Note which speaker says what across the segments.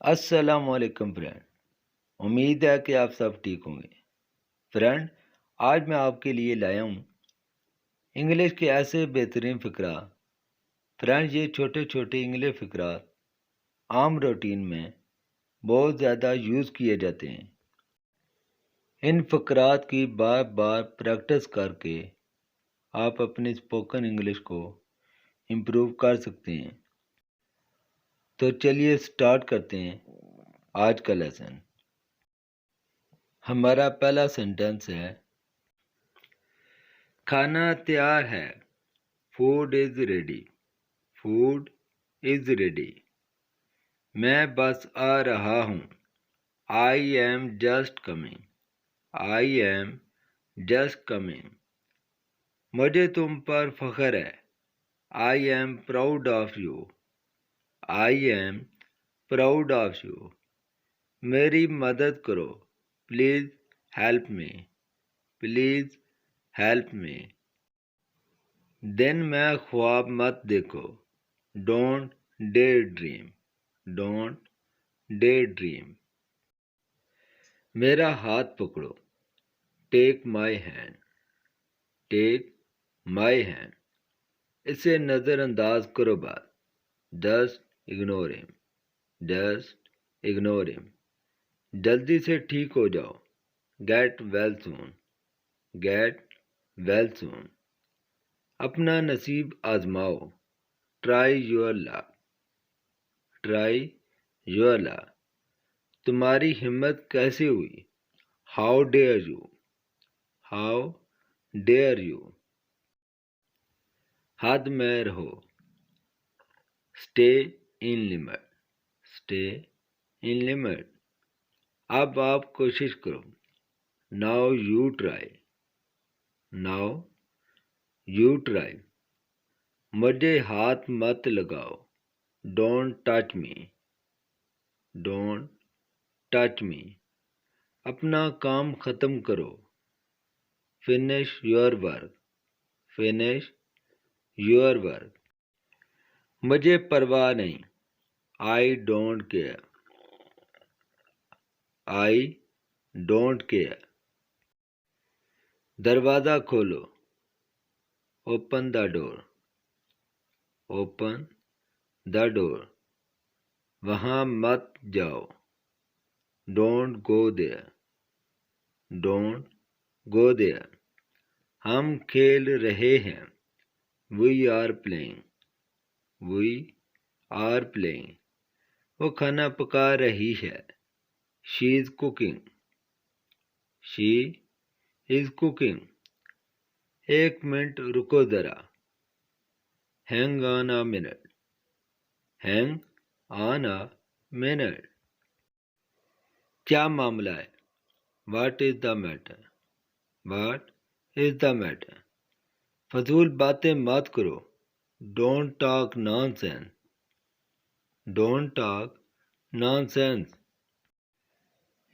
Speaker 1: السلام علیکم فرینڈ، امید ہے کہ آپ سب ٹھیک ہوں گے۔ فرینڈ، آج میں آپ کے لیے لایا ہوں انگلش کے ایسے بہترین فقرات۔ فرینڈ، یہ چھوٹے چھوٹے انگلش فقرات عام روٹین میں بہت زیادہ یوز کیے جاتے ہیں۔ ان فقرات کی بار بار پریکٹس کر کے آپ اپنی اسپوکن انگلش کو امپروو کر سکتے ہیں۔ تو چلیے سٹارٹ کرتے ہیں آج کا لیسن۔ ہمارا پہلا سینٹنس ہے، کھانا تیار ہے، food is ready, food is ready. میں بس آ رہا ہوں، I am just coming, I am just coming. مجھے تم پر فخر ہے، I am proud of you, I am proud of you. میری مدد کرو، please help me, please help me. دن میں خواب مت دیکھو، don't day dream, don't day dream. میرا ہاتھ پکڑو، ٹیک my hand, take my hand. اسے نظر انداز کرو بات، just ignore him, just ignore him. جلدی سے ٹھیک ہو جاؤ، get well soon, get well soon. اپنا نصیب آزماؤ، try your luck, try your luck. تمہاری ہمت کیسے ہوئی، how dare you, how dare you. حد میں رہو، stay in limit, stay in limit. اب آپ کوشش کرو، now you try, now you try. مجھے ہاتھ مت لگاؤ، don't touch me, don't touch me. اپنا کام ختم کرو، finish your work, finish your work. مجھے پرواہ نہیں، I don't care, I don't care. دروازہ کھولو، open the door, open the ڈور۔ وہاں مت جاؤ، don't go there, don't go there. ہم کھیل رہے ہیں، we are playing, we are playing. وہ کھانا پکا رہی ہے، she is cooking, she is cooking. ایک منٹ رکو ذرا، hang on a minute, hang on a minute. کیا معاملہ ہے، what is the matter, what is the matter. فضول باتیں مت کرو، don't talk nonsense, don't talk nonsense.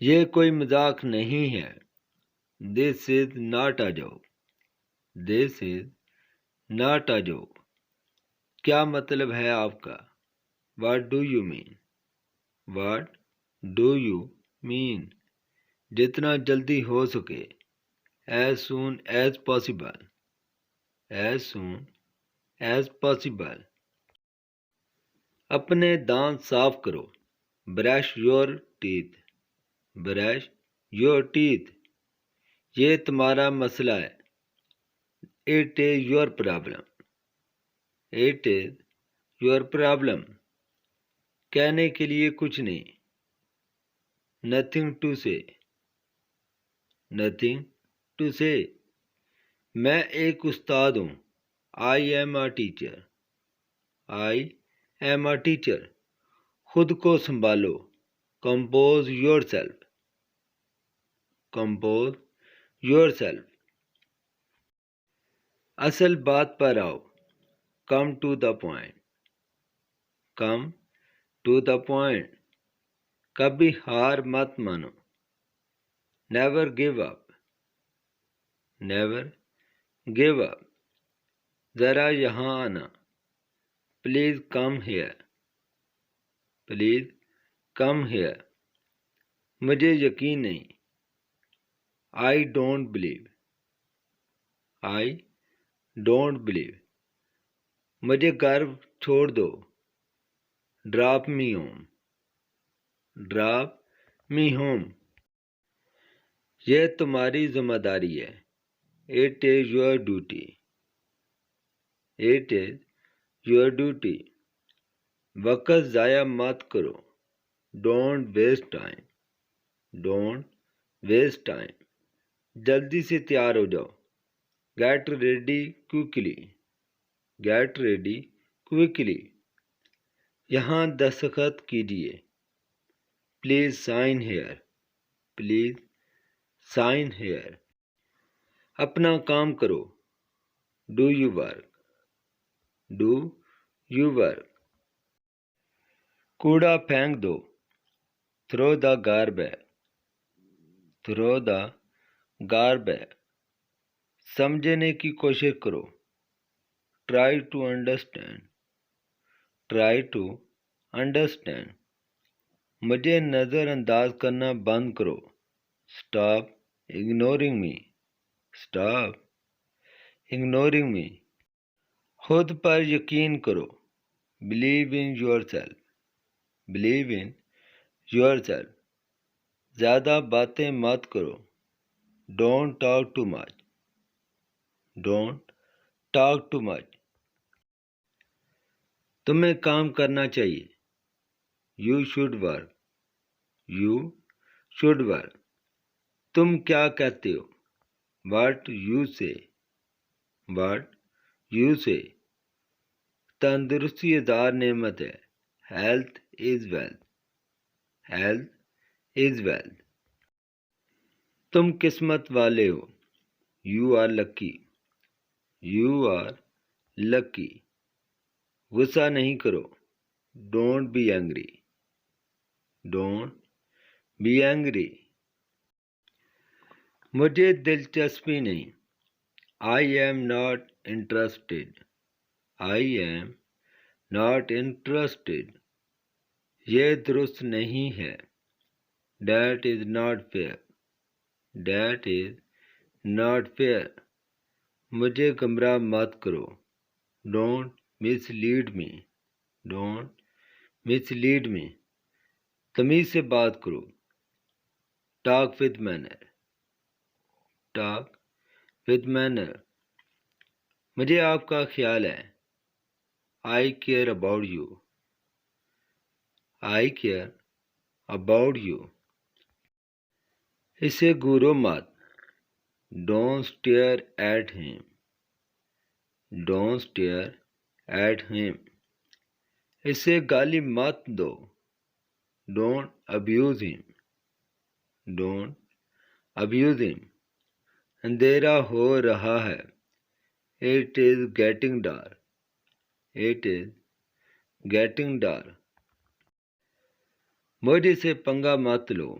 Speaker 1: یہ کوئی مذاق نہیں ہے، this is not a joke, this is not a joke. کیا مطلب ہے آپ کا، what do you mean, what do you mean. جتنا جلدی ہو سکے، as soon as possible, as soon as possible. اپنے دانت صاف کرو، brush your teeth, brush your teeth. یہ تمہارا مسئلہ ہے، it is your problem, it is your problem. کہنے کے لیے کچھ نہیں، nothing to say, nothing to say. میں ایک استاد ہوں، I am a teacher, I am a teacher. خود کو سنبھالو، compose yourself, compose yourself. اصل بات پر آؤ، come to the point, come to the point. کبھی ہار مت مانو، never give up, never give up. ذرا یہاں آنا، please come here, please Come here. مجھے یقین نہیں. I don't believe. I don't believe. مجھے گھر چھوڑ دو. Drop me home. Drop me home. یہ تمہاری ذمہ داری ہے. It is your duty. It is your duty. وقت ضائع مت کرو. Don't waste time. Don't waste time. جلدی سے تیار ہو جاؤ. Get ready quickly. Get ready quickly. یہاں دستخط کیجیے. Please sign here. Please sign here. اپنا کام کرو. Do your work. Do your work. کوڑا پھینک دو. Throw the garbage. Throw the garbage. سمجھنے کی کوشش کرو. Try to understand. Try to understand. مجھے نظر انداز کرنا بند کرو. Stop ignoring me. Stop ignoring me. خود پر یقین کرو. Believe in yourself. Believe in yourself. زیادہ باتیں مت کرو. Don't talk too much. Don't talk too much. تمہیں کام کرنا چاہیے. You should work. You should work. تم کیا کہتے ہو. What you say. What you say. تندرستی ہزار نعمت ہے. Health is wealth. Health is wealth. تم قسمت والے ہو. You are lucky. You are lucky. غصہ نہیں کرو. Don't be angry. Don't be angry. مجھے دلچسپی نہیں. I am not interested. I am not interested. یہ درست نہیں ہے. That is not fair. That is not fair. مجھے گمراہ مت کرو. Don't mislead me. Don't mislead me. تمیز سے بات کرو. Talk with manner. Talk with manner. مجھے آپ کا خیال ہے. I care about you. I care about you. اسے گورو مت. Don't stare at him. Don't stare at him. اسے گالی مت دو. Don't abuse him. Don't abuse him. اندھیرا ہو رہا ہے. It is getting dark. It is getting dark. مجھے سے پنگا مت لو.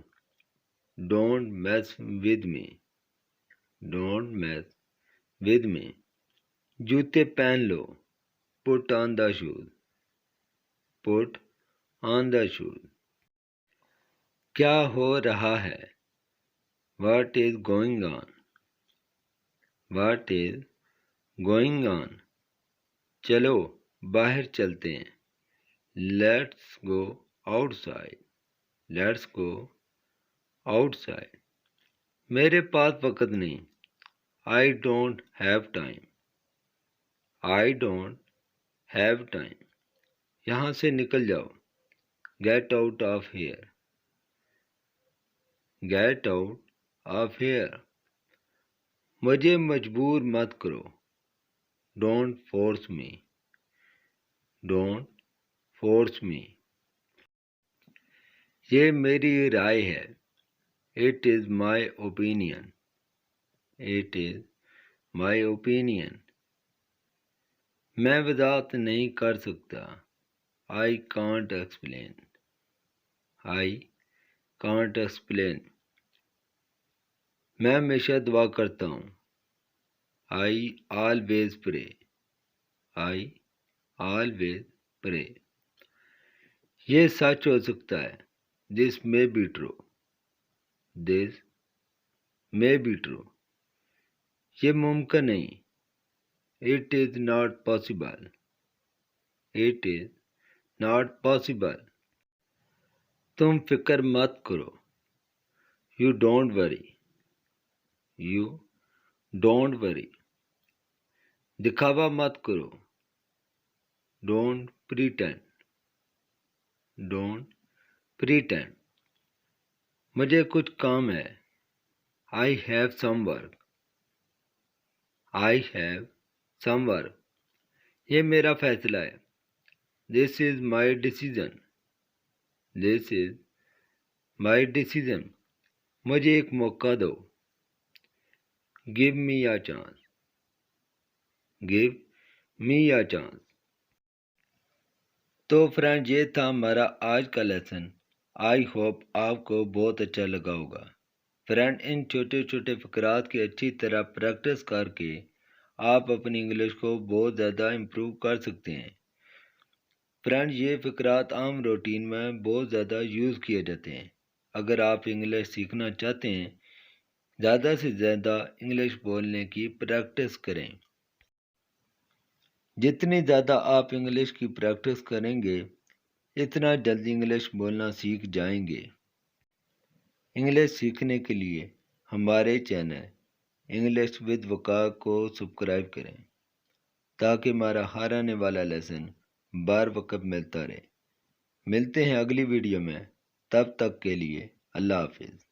Speaker 1: Don't mess with me. Don't mess with me. جوتے پہن لو. Put on the shoes. Put on the shoes. کیا ہو رہا ہے. What is going on. What is going on. چلو باہر چلتے ہیں. Let's go outside. Let's go outside. میرے پاس وقت نہیں. I don't have time. I don't have time. یہاں سے نکل جاؤ. Get out of here. Get out of here. مجھے مجبور مت کرو. Don't force me. Don't force me. یہ میری رائے ہے. It is my opinion. It is my opinion. میں وضاحت نہیں کر سکتا. I can't explain. I can't explain. میں ہمیشہ دعا کرتا ہوں. I always pray. I always pray. یہ سچ ہو سکتا ہے. This may be true. This may be true. یہ ممکن نہیں. It is not possible. It is not possible. تم فکر مت کرو. You don't worry. You don't worry. دکھاوا مت کرو. Don't pretend. Don't pretend. مجھے کچھ کام ہے. I have some work. I have some work. یہ میرا فیصلہ ہے. This is my decision. This is my decision. مجھے ایک موقع دو. Give me a chance. Give me a chance. تو فرینڈ یہ تھا ہمارا آج کا لیسن. آئی ہوپ آپ کو بہت اچھا لگا ہوگا. فرینڈ ان چھوٹے چھوٹے فقرات کی اچھی طرح پریکٹس کر کے آپ اپنی انگلش کو بہت زیادہ امپروو کر سکتے ہیں. فرینڈ یہ فقرات عام روٹین میں بہت زیادہ یوز کیے جاتے ہیں. اگر آپ انگلش سیکھنا چاہتے ہیں زیادہ سے زیادہ انگلش بولنے کی پریکٹس کریں. جتنی زیادہ آپ انگلش کی پریکٹس کریں گے اتنا جلدی انگلش بولنا سیکھ جائیں گے. انگلش سیکھنے کے لیے ہمارے چینل انگلش ود وقار کو سبسکرائب کریں تاکہ ہمارا ہر آنے والا لیسن بار وقت ملتا رہے. ملتے ہیں اگلی ویڈیو میں. تب تک کے لیے اللہ حافظ.